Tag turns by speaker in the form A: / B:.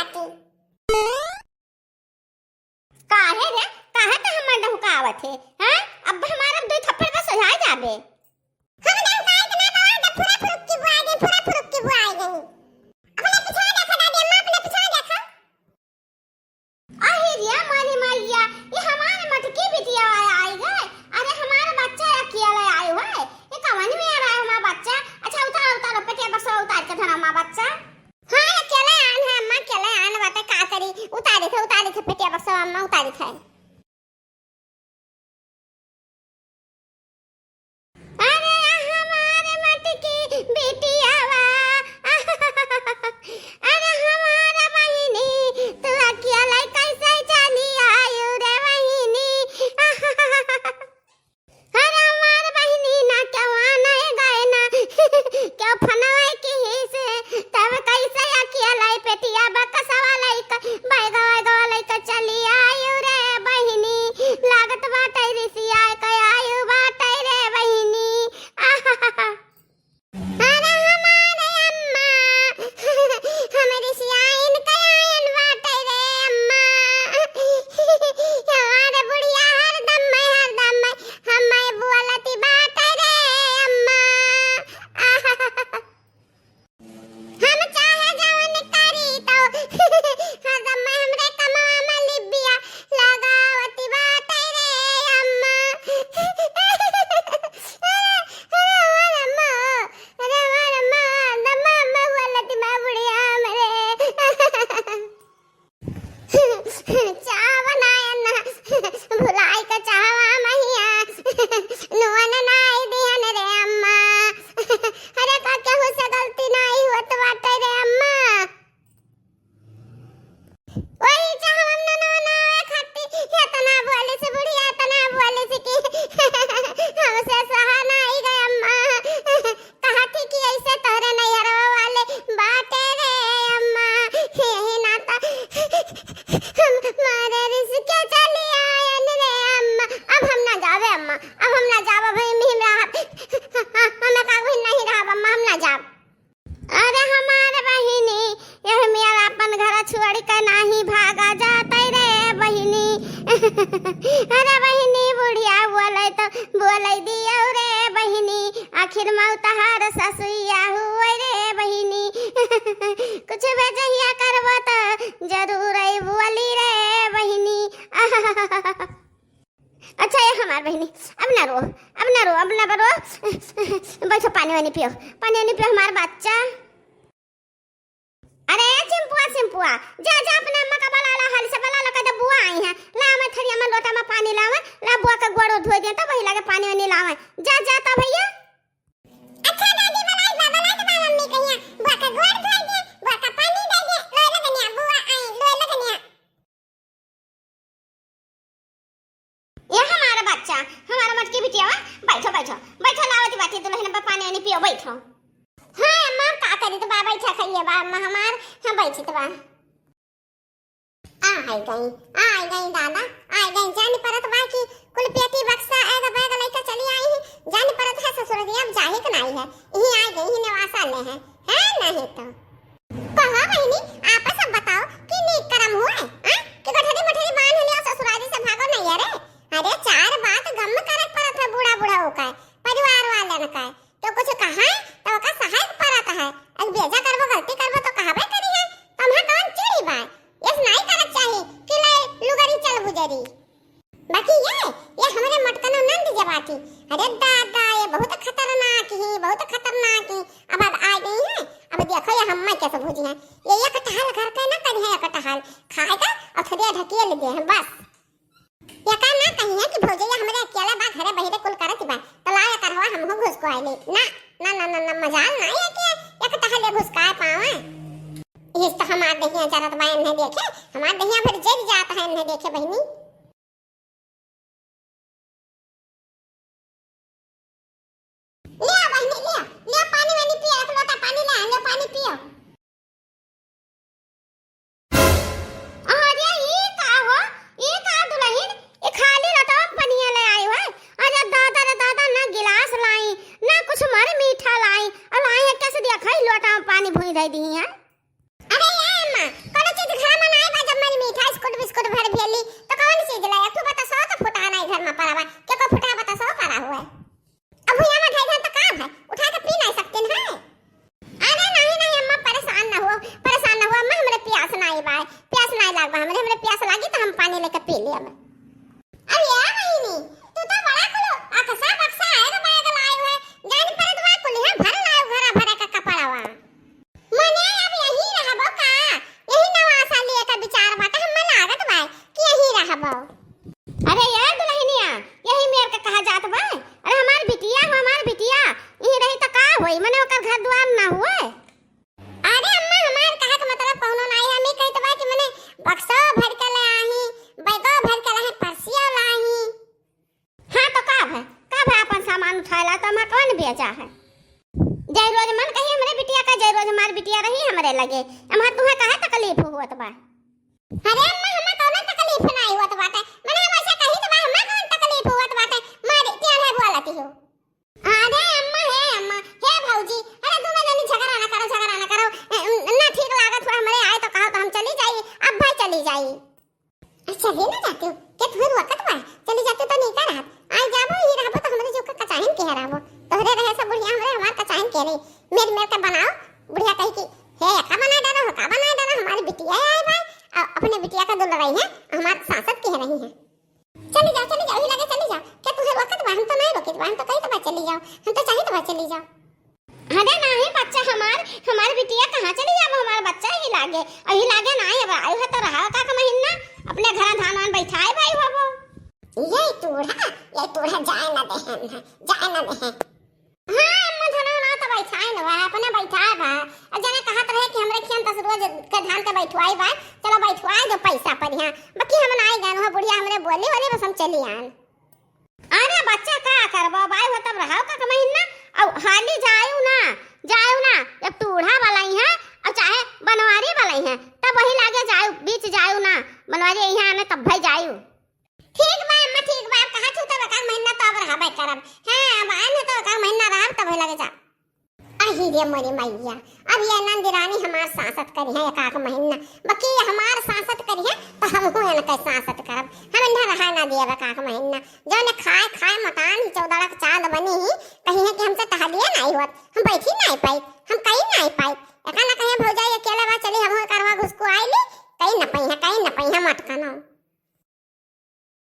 A: बाटी काहे रे काहे त हमर डहुकावत है हैं अब हमारा दो थप्पड़ का सजा जाबे हम डहुकाए त ना बाहर द पूरा फुरुक की बुआ गई पूरा फुरुक की बुआ गई अपने पीछे देखा दादी अम्मा अपने पीछे देखा अहिरिया मारी मारिया ये हमारे मत की बिटिया आई गए अरे हमारा बच्चा अकेला आए हुआ है ये कवन में आ रहा है हमारा बच्चा अच्छा उतार उतार पेटिया बक्सा उतार के धरा हमारा बच्चा हां अकेला आन है अम्मा अकेला आन बात का करी उतारे थे पेटिया बक्सा अम्मा उतारी थे अरे हमारे मत की बिटिया अरे हमारा बहिनी तू अकेला कैसे चली आयु रे बहिनी अरे हमारे बहिनी ना क्यों आना गए ना क्यों फनाए की से तब कैसे अकेला पेटिया बकसवा लइका बैगा लइका चली आयु रे बहिनी लागत बाटे रिसिया के आयु बाटे रे बहिनी अरे हमारे अम्मा हमारी सियाइन कयान बाटे रे अम्मा हमारे बुढ़िया हरदम हमें बोलती बाटे रे अम्मा हम चाहे जवन करी तो हरदम हमरे कमवा में लिबिया लगावती बाटे रे अम्मा अरे बहिनी बुढ़िया बोलै दियो रे बहिनी आखिर मौतहार ससुइया हुए रे बहिनी कुछ बेजहिया करबो तो जरूर आई बोली रे बहिनी अच्छा ये हमार बहिनी अब ना रो बैठो पानी वानी पियो हमारा बच्चा अरे चिंपुआ जा अपने अम्मा का बला हाल से बला लगा दे बुआ आई है ला मैं थरिया में लोटा में पानी लावे ला बुआ का गोड़ो धो दे तो वही लगे पानी वानी लावे जा ता भैया अच्छा दादी बनाई तो मम्मी कहिया बुआ का गोड़ धो दे बुआ का पानी दे दे लो लगनिया बुआ आई लो लगनिया ये हमारा बच्चा हमारा मटकी बिटिया बैठो लावती बाती दुल्हन पे पानी वानी पियो बैठो हां अम्मा का करी तो बाबा बैठा खइए बा अम्मा हमार हां बैठी तो बा आई गई दादा आई गई जानी परत बाकी कुल पेटी बक्सा आएगा बैग लेकर चली आई है जानी परत है ससुर जी अब जाहे के नहीं है यही आ गई ही नवासा ले है नहीं तो कहा बहनी आप सब बताओ कि नीक कर्म हुआ है कि गठरी मठरी बांध लिया ससुराली से भागो नहीं अरे चार बात गम करक परत है बूढ़ा होका है परिवार वाले न का तो कुछ कहा तो का सहायक परत है अब बेजा करबो गलती करबो तो कहबे करी है तुम्हां कौन चोरी बा यस नहीं करक चाहिए कि ले लुगरी चल बुजरी बाकी ये हमारे मटकनो नंद जबाती अरे दादा ये बहुत खतरनाक है अब आ गई है अब देखो ये हम्मा कैसे भूजी है ये कटहल घर के ना करी है कटहल खाएगा और थोड़ी ढकिए ले दे है बस ये का ना कही है कि भौजे हमारे अकेला बा घरे बहिरे कुल करत बा तो लाया करवा हम हो घुस को आइले ना मजाल ना है कि ये कटहल घुस का पावे इस तो हमार दहिया जरत बा नहीं देखे हमार दहिया फिर जल जाता है नहीं देखे बहनी ले पानी वानी पियो एक लोटा पानी ले पानी पियो अरे ये का हो ये का दुल्हन ये खाली लोटा में पानी ले आई है अरे दादा ना गिलास लाई ना कुछ मारे मीठा लाई और लाई है कैसे दिया खाई लोटा में पानी भूई दे दी है अरे ये अम्मा कोनो चीज
B: हुआ बा।
A: अरे अम्मा हमें कौन तकलीफ नहीं हुआ बाटे मैंने हम ऐसे कही तो हमें कौन तकलीफ हुआ बाटे मारे क्या है बोलती हो। अरे अम्मा हे भौजी अरे तुम जनी झगड़ा ना करो ना ठीक लागत हुआ हमरे आए तो कहो तो हम चली जाई अब भाई चली जाई। अच्छा ले ना जाते हो के तुम्हें वक्त बा चली जाते तो नहीं कर आज जाबो ही रहबो तो हमरे जो का चाहन के रहबो तोहरे रहे सब बुढ़िया हमरे हमार का चाहन के नहीं मेर के बनाओ बुढ़िया कही की हे का बना डालो हमारी बिटिया है भाई अपने बिटिया का दुल्हा रही है हमारे सांसद की रही है। चली जाओ ही लगे चली जाओ क्या तुम्हें वक्त बा हम तो नहीं रोके हम तो कहीं तो चली जाओ हम तो चाहिए तो चली जाओ।
B: अरे नहीं बच्चा हमार बिटिया कहाँ चली जाओ हमारा बच्चा ही लागे नहीं अब आयु है तो रहा का महीना अपने घर धान वान बैठाए भाई बाबू
A: ये तोड़ा जाए ना दे हां अम्मा धना ना तो बैठाए ना अपने बैठाए बा जने कहा रहे कि हमरे खेत 10 रोज के धान के बैठवाई बा चलो बैठवाए दो पैसा पर यहां बाकी हम नहीं जानो बुढ़िया हमरे बोली वाले बस हम चली आन।
B: अरे बच्चा का करबो भाई हो तब रहाओ का महीना अब हाली जायू ना जब तूढ़ा वाला ही है और चाहे बनवारी वाला ही है तब वही लागे जायू बीच जायू ना बनवारी यहां आने तब भाई जायू।
A: ठीक बा अम्मा ठीक बा कहा छूता बा का महीना तो अब रहबे करब हां अब आने तो का महीना रहब तब लगे जा। अही रे मोरी मैया अब ये नंदिरानी हमार सांसद करी है एक महीना बाकी हमार सांसद करी है तो हम हो न के सांसद करब हम इन्हें रहा ना दिए का महीना जो ने खाए मकान 14 का चांद बनी ही कहीं है कि हमसे टहलिए नहीं होत हम बैठी नहीं पाई